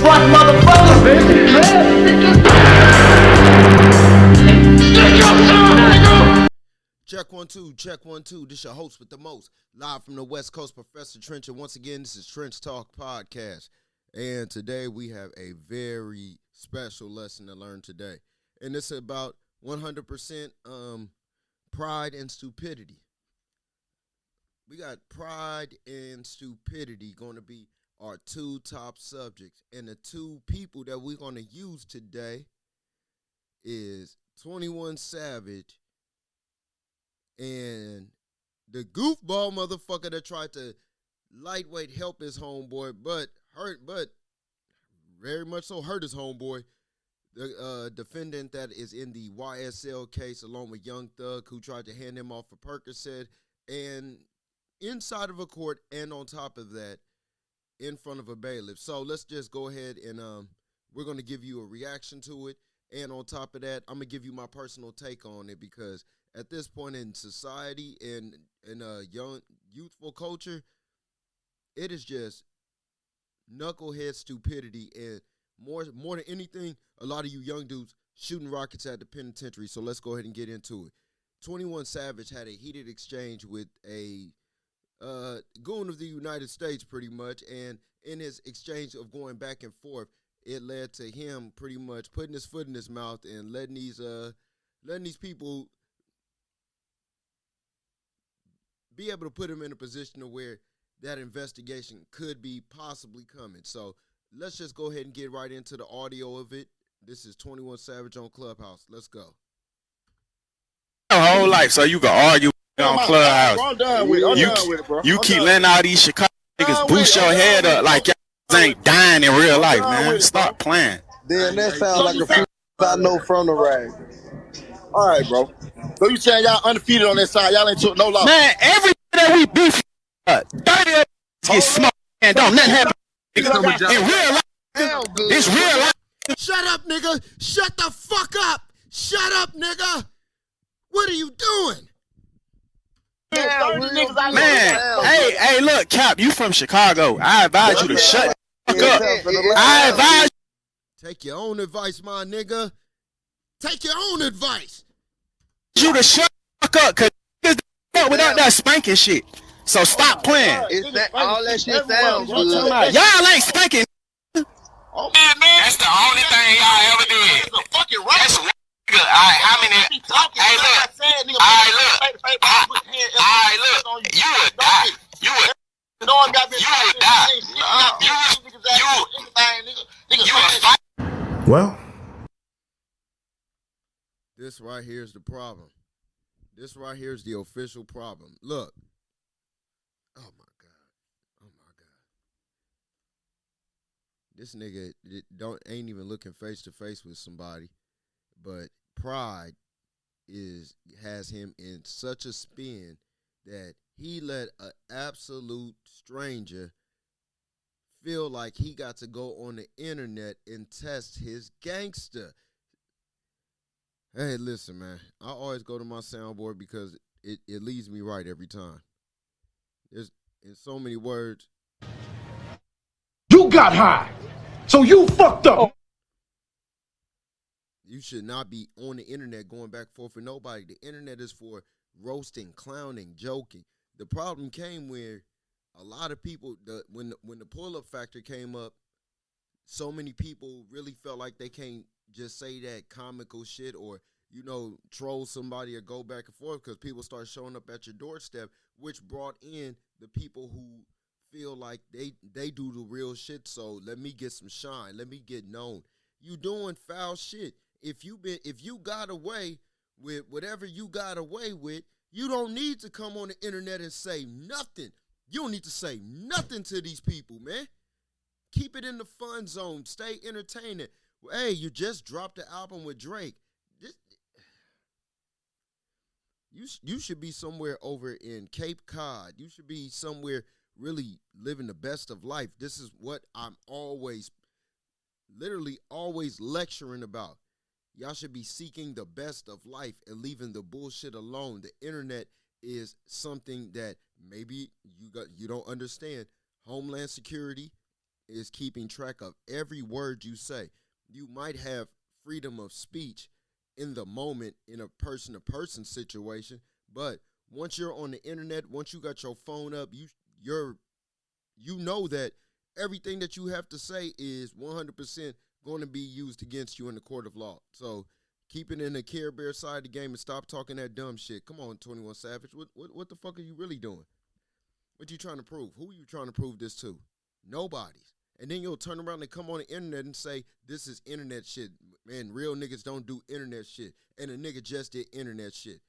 front, motherfucker. Check 1 2, check 1 2. This your host with the most, live from the West Coast, Professor Trynch. And once again, this is Trynch Talk Podcast. And today we have a very special lesson to learn today. And it's about 100% pride and stupidity. We got pride and stupidity going to be our two top subjects. And the two people that we're going to use today is 21 Savage and the goofball motherfucker that tried to lightweight help his homeboy, but very much so hurt his homeboy. The defendant that is in the YSL case, along with Young Thug, who tried to hand him off a percocet, and inside of a court, and on top of that, in front of a bailiff. So let's just go ahead and we're going to give you a reaction to it. And on top of that, I'm going to give you my personal take on it, because at this point in society and in a young, youthful culture, it is just knucklehead stupidity. And more than anything, a lot of you young dudes shooting rockets at the penitentiary. So let's go ahead and get into it. 21 Savage had a heated exchange with a goon of the United States, pretty much. And in his exchange of going back and forth, it led to him pretty much putting his foot in his mouth and letting these people be able to put him in a position to where that investigation could be possibly coming. So let's just go ahead and get right into the audio of it. This is 21 Savage on Clubhouse. Let's go. Your whole life, so you can argue on Clubhouse. I'm done with it, bro. You keep letting all these Chicago niggas boost your head up like y'all ain't dying in real life, man. Stop playing. Then that sounds like a few I know from the rag. All right, bro. So you saying y'all undefeated on that side? Y'all ain't took no loss. Man, every that we beef, 30 get smart and don't nothing happen. In real life, it's real life. Shut up, nigga. Shut the fuck up. Shut up, nigga. What are you doing? Man, hey, look, Cap, you from Chicago. I advise you to shut the fuck up. I advise Take your own advice, my nigga. Take your own advice. you to shut the fuck up, cause without that spanking shit. So stop playing. It's that all that shit sounds good. Y'all ain't spanking. Oh, man. That's the only thing y'all ever did. That's a fucking right. That's one nigga. Alright, how many? Hey, look. Alright, look. You would die. You would die. You would fight. Well, This right here is the problem. This right here is the official problem. Look. Oh, my God. Oh, my God. This nigga ain't even looking face to face with somebody, but pride has him in such a spin that he let an absolute stranger feel like he got to go on the internet and test his gangster. Hey, listen, man. I always go to my soundboard because it leads me right every time. There's, in so many words, You got high, so you fucked up. you should not be on the internet going back and forth with nobody. The internet is for roasting, clowning, joking. The problem came where a lot of people, when the pull-up factor came up, so many people really felt like they can't just say that comical shit or, troll somebody or go back and forth, because people start showing up at your doorstep, which brought in the people who feel like they do the real shit. So let me get some shine. Let me get known. You doing foul shit. If you got away with whatever you got away with, you don't need to come on the internet and say nothing. You don't need to say nothing to these people, man. Keep it in the fun zone. Stay entertaining. Hey, you just dropped the album with Drake. You should be somewhere over in Cape Cod. You should be somewhere really living the best of life. This is what I'm literally always lecturing about. Y'all should be seeking the best of life and leaving the bullshit alone. The internet is something that maybe you don't understand. Homeland Security is keeping track of every word you say. You might have freedom of speech in the moment in a person-to-person situation, but once you're on the internet, once you got your phone up, you know that everything that you have to say is 100% going to be used against you in the court of law. So keep it in the Care Bear side of the game and stop talking that dumb shit. Come on, 21 Savage. What the fuck are you really doing? What you trying to prove? Who are you trying to prove this to? Nobody's. And then you'll turn around and come on the internet and say, this is internet shit. Man, real niggas don't do internet shit. And a nigga just did internet shit.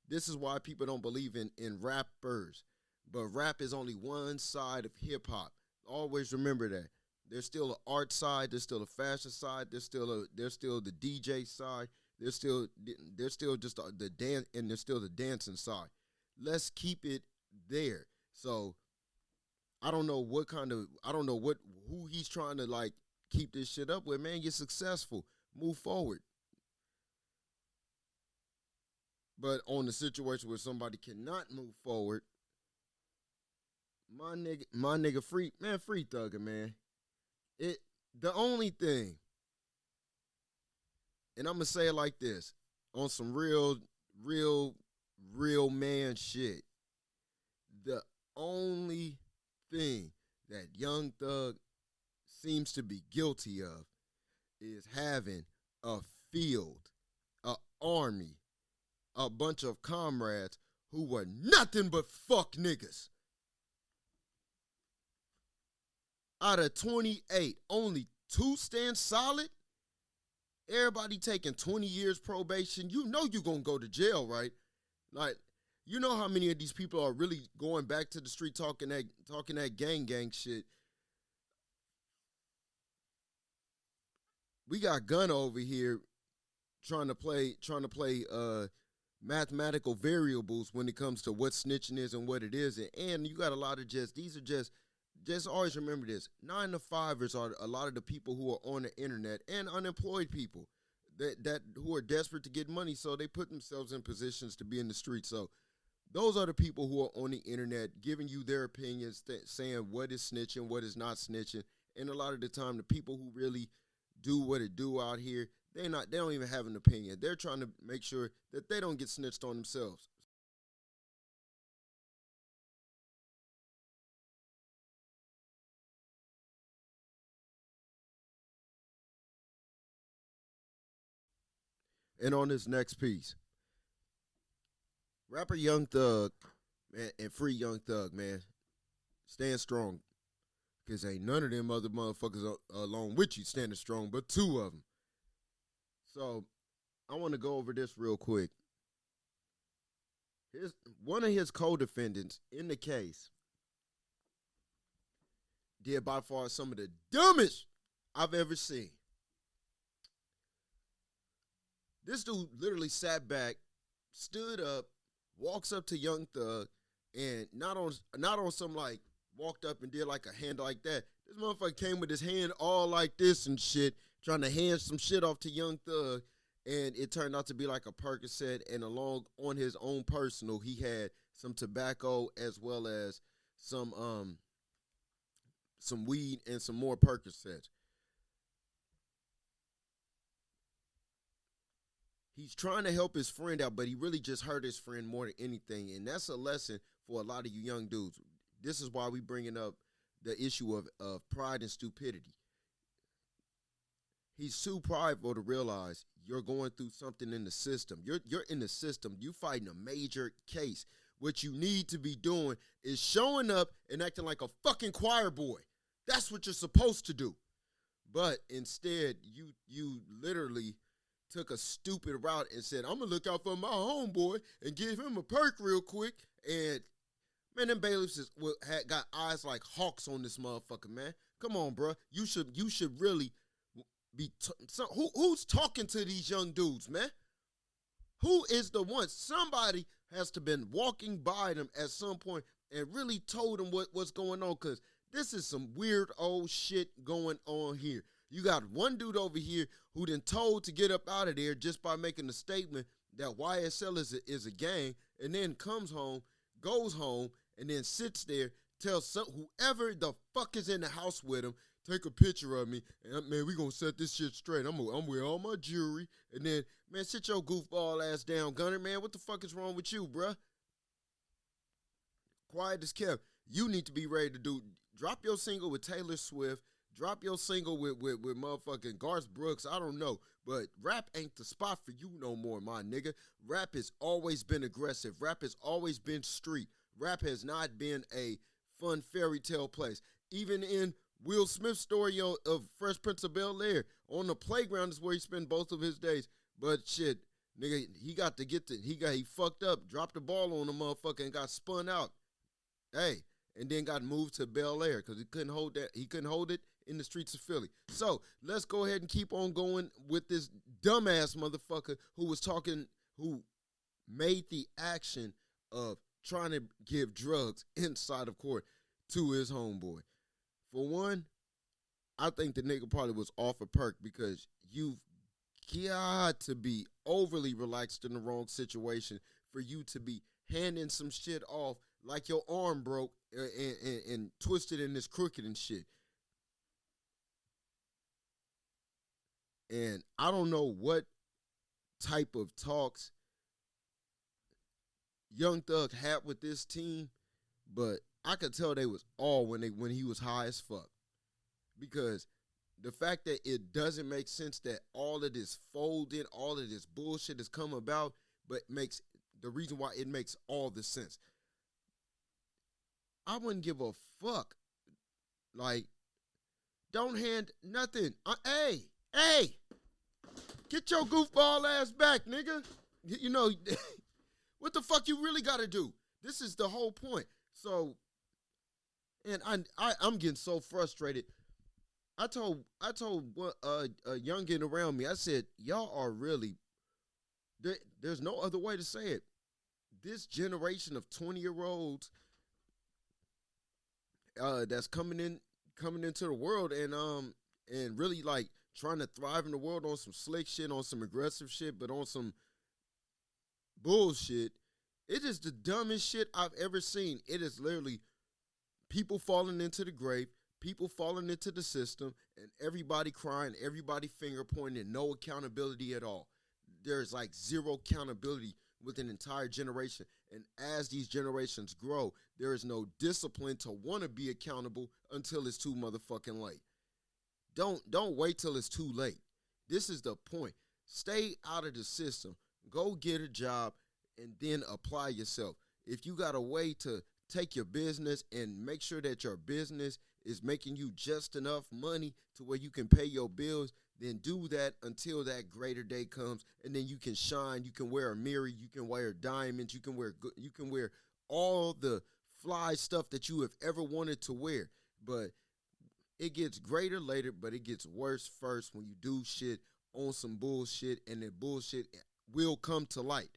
This is why people don't believe in rappers. But rap is only one side of hip-hop. Always remember that. There's still an art side. There's still a fashion side. There's still the DJ side. There's still just the dance, and there's still the dancing side. Let's keep it there. So I don't know who he's trying to like keep this shit up with. Man, you're successful. Move forward. But on the situation where somebody cannot move forward, my nigga free Thugger, man. The only thing, and I'm gonna say it like this, on some real man shit. The only thing that Young Thug seems to be guilty of is having a field, an army, a bunch of comrades who were nothing but fuck niggas. Out of 28, only 2 stand solid. Everybody taking 20 years probation. You know you're going to go to jail, right? Like, you know how many of these people are really going back to the street talking that gang shit. We got Gunna over here trying to play mathematical variables when it comes to what snitching is and what it isn't. And you got a lot of these are just always remember this. 9-to-5ers are a lot of the people who are on the internet and unemployed people that who are desperate to get money, so they put themselves in positions to be in the street. So those are the people who are on the internet giving you their opinions, saying what is snitching, what is not snitching. And a lot of the time, the people who really do what it do out here, they don't even have an opinion. They're trying to make sure that they don't get snitched on themselves. And on this next piece, rapper Young Thug, man, and free Young Thug, man. Stand strong. Because ain't none of them other motherfuckers along with you standing strong, but 2 of them. So, I want to go over this real quick. One of his co-defendants in the case did by far some of the dumbest I've ever seen. This dude literally sat back, stood up, walks up to Young Thug, and not on some like walked up and did like a hand like that. This motherfucker came with his hand all like this and shit, trying to hand some shit off to Young Thug, and it turned out to be like a Percocet, and along on his own personal, he had some tobacco as well as some weed and some more Percocets. He's trying to help his friend out, but he really just hurt his friend more than anything. And that's a lesson for a lot of you young dudes. This is why we bringing up the issue of pride and stupidity. He's too prideful to realize you're going through something in the system. You're in the system. You fighting a major case. What you need to be doing is showing up and acting like a fucking choir boy. That's what you're supposed to do. But instead, you literally took a stupid route and said, I'm going to look out for my homeboy and give him a perk real quick. And, man, them bailiffs had got eyes like hawks on this motherfucker, man. Come on, bro. You should really be who's talking to these young dudes, man? Who is the one? Somebody has to been walking by them at some point and really told them what's going on, because this is some weird old shit going on here. You got one dude over here who been told to get up out of there just by making a statement that YSL is a gang, and then comes home, goes home, and then sits there, tells whoever the fuck is in the house with him take a picture of me, and man, we gonna set this shit straight. I'm with all my jewelry, and then, man, sit your goofball ass down, Gunner, man. What the fuck is wrong with you, bruh? Quiet as kept. You need to be ready to drop your single with Taylor Swift, drop your single with motherfucking Garth Brooks, I don't know, but rap ain't the spot for you no more, my nigga. Rap has always been aggressive. Rap has always been street. Rap has not been a fun fairy tale place. Even in Will Smith's story of Fresh Prince of Bel-Air, on the playground is where he spent both of his days. But shit, nigga, he fucked up, dropped the ball on the motherfucker and got spun out. Hey, and then got moved to Bel-Air because he couldn't hold it in the streets of Philly. So let's go ahead and keep on going with this dumbass motherfucker who made the action of trying to give drugs inside of court to his homeboy. For one, I think the nigga probably was off a perk because you've got to be overly relaxed in the wrong situation for you to be handing some shit off like your arm broke and twisted in this crooked and shit. And I don't know what type of talks Young Thug had with this team, but I could tell they was all when he was high as fuck. Because the fact that it doesn't make sense that all of this folded, all of this bullshit has come about, but makes the reason why it makes all the sense. I wouldn't give a fuck. Like, don't hand nothing. Hey, get your goofball ass back, nigga. You know, what the fuck you really got to do? This is the whole point. So, and I'm getting so frustrated. I told a youngin around me, I said, y'all are really, there's no other way to say it. This generation of 20-year-olds that's coming into the world and really like trying to thrive in the world on some slick shit, on some aggressive shit, but on some bullshit. It is the dumbest shit I've ever seen. It is literally people falling into the grave, people falling into the system, and everybody crying, everybody finger pointing, no accountability at all. There's like zero accountability with an entire generation. And as these generations grow, there is no discipline to want to be accountable until it's too motherfucking late. Don't wait till it's too late. This is the point. Stay out of the system. Go get a job and then apply yourself. If you got a way to take your business and make sure that your business is making you just enough money to where you can pay your bills, then do that until that greater day comes, and then you can shine. You can wear a mirror. You can wear diamonds. You can wear all the fly stuff that you have ever wanted to wear. But it gets greater later, but it gets worse first when you do shit on some bullshit, and that bullshit will come to light.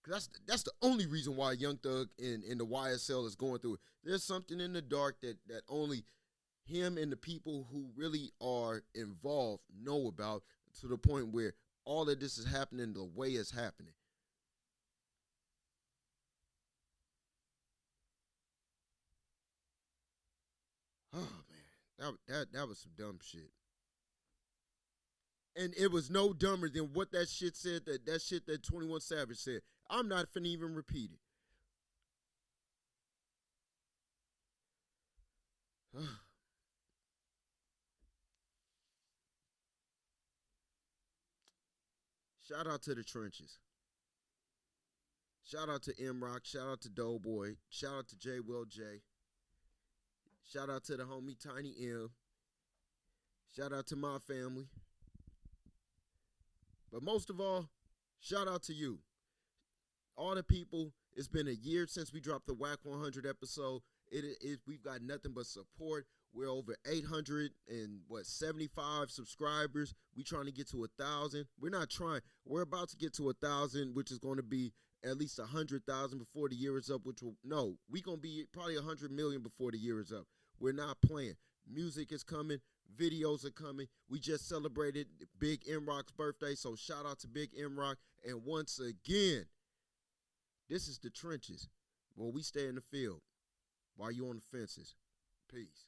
Cause that's the only reason why Young Thug in the YSL is going through it. There's something in the dark that only him and the people who really are involved know about, to the point where all of this is happening the way it's happening. Oh man, that was some dumb shit. And it was no dumber than what that shit said, that shit that 21 Savage said. I'm not finna even repeat it. Shout out to the trenches. Shout out to M-Rock. Shout out to Doughboy. Shout out to J. Will J. Shout out to the homie Tiny M. Shout out to my family. But most of all, shout out to you. All the people, it's been a year since we dropped the Whack 100 episode. We've got nothing but support. We're over 875 subscribers. We trying to get to 1,000. We're not trying. We're about to get to 1,000, which is going to be at least 100,000 before the year is up. We're going to be probably 100 million before the year is up. We're not playing. Music is coming. Videos are coming. We just celebrated Big M-Rock's birthday, so shout out to Big M-Rock. And once again, this is the trenches where we stay in the field while you on the fences. Peace.